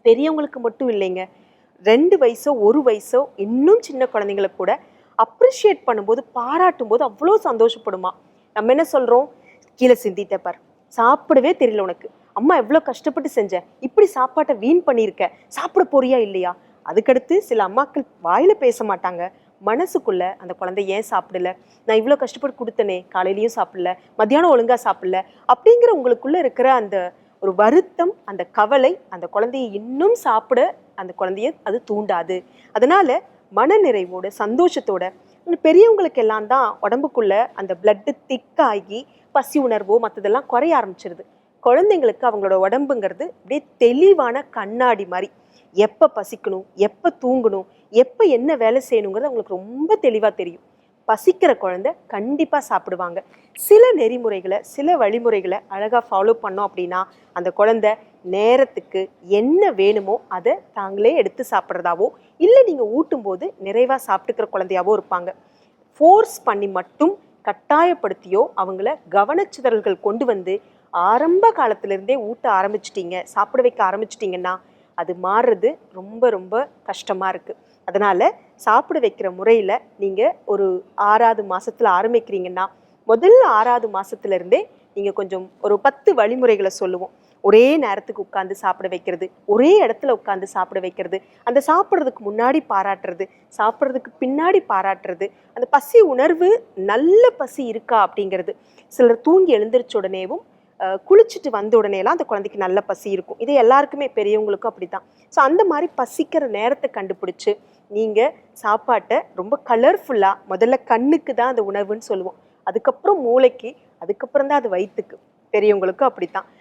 பெரியவங்களுக்கு மட்டும் இல்லைங்க, 2 வயசோ 1 வயசோ இன்னும் சின்ன குழந்தைங்களை கூட அப்ரிஷியேட் பண்ணும்போது, பாராட்டும் போது அவ்வளோ சந்தோஷப்படுமா. நம்ம என்ன சொல்றோம், கீழே சிந்திட்ட பார், சாப்பிடவே தெரியல உனக்கு, அம்மா எவ்வளோ கஷ்டப்பட்டு செஞ்சேன், இப்படி சாப்பாட்டை வீண் பண்ணியிருக்க, சாப்பிட போறியா இல்லையா. அதுக்கடுத்து சில அம்மாக்கள் வாயில பேச மாட்டாங்க, மனசுக்குள்ள அந்த குழந்தை ஏன் சாப்பிடல, நான் இவ்வளோ கஷ்டப்பட்டு கொடுத்தனே, காலையிலயும் சாப்பிடல, மத்தியானம் ஒழுங்கா சாப்பிடல, அப்படிங்கிற உங்களுக்குள்ள இருக்கிற அந்த ஒரு வருத்தம், அந்த கவலை அந்த குழந்தையை இன்னும் சாப்பிட அந்த குழந்தைய அது தூண்டாது. அதனால மனநிறைவோட சந்தோஷத்தோட, பெரியவங்களுக்கு எல்லாம் தான் உடம்புக்குள்ள அந்த பிளட்டு திக்காகி பசி உணர்வோ மற்றதெல்லாம் குறைய ஆரம்பிச்சிருது. குழந்தைங்களுக்கு அவங்களோட உடம்புங்கிறது அப்படியே தெளிவான கண்ணாடி மாதிரி. எப்போ பசிக்கணும், எப்போ தூங்கணும், எப்போ என்ன வேலை செய்யணுங்கிறது அவங்களுக்கு ரொம்ப தெளிவாக தெரியும். பசிக்கிற குழந்தை கண்டிப்பாக சாப்பிடுவாங்க. சில நெறிமுறைகளை, சில வழிமுறைகளை அழகாக ஃபாலோ பண்ணோம் அப்படின்னா அந்த குழந்தை நேரத்துக்கு என்ன வேணுமோ அதை தாங்களே எடுத்து சாப்பிட்றதாவோ, இல்லை நீங்கள் ஊட்டும் போது நிறைவாக சாப்பிட்டுக்கிற குழந்தையாவோ இருப்பாங்க. ஃபோர்ஸ் பண்ணி மட்டும் கட்டாயப்படுத்தியோ அவங்கள கவனச்சிதறல்கள் கொண்டு வந்து ஆரம்ப காலத்திலிருந்தே ஊட்ட ஆரம்பிச்சிட்டிங்க, சாப்பிட வைக்க ஆரம்பிச்சிட்டிங்கன்னா அது மாறுறது ரொம்ப ரொம்ப கஷ்டமாக இருக்குது. அதனால் சாப்பிட வைக்கிற முறையில் நீங்கள் ஒரு 6வது மாதத்தில் ஆரம்பிக்கிறீங்கன்னா, முதல்ல 6வது மாதத்துலேருந்தே நீங்கள் கொஞ்சம் ஒரு 10 வழிமுறைகளை சொல்லுவோம். ஒரே நேரத்துக்கு உட்காந்து சாப்பிட வைக்கிறது, ஒரே இடத்துல உட்காந்து சாப்பிட வைக்கிறது, அந்த சாப்பிட்றதுக்கு முன்னாடி பாராட்டுறது, சாப்பிட்றதுக்கு பின்னாடி பாராட்டுறது, அந்த பசி உணர்வு நல்ல பசி இருக்கா அப்படிங்கிறது. சிலர் தூங்கி எழுந்திரிச்ச உடனேவும் குளிச்சுட்டு வந்த உடனேலாம் அந்த குழந்தைக்கு நல்ல பசி இருக்கும். இது எல்லாருக்குமே, பெரியவங்களுக்கும் அப்படி தான். ஸோ அந்த மாதிரி பசிக்கிற நேரத்தை கண்டுபிடிச்சி நீங்கள் சாப்பாட்டை ரொம்ப கலர்ஃபுல்லாக, முதல்ல கண்ணுக்கு தான் அந்த உணவுன்னு சொல்லுவோம், அதுக்கப்புறம் மூளைக்கு, அதுக்கப்புறம் தான் அது வயிற்றுக்கு. பெரியவங்களுக்கும் அப்படித்தான்.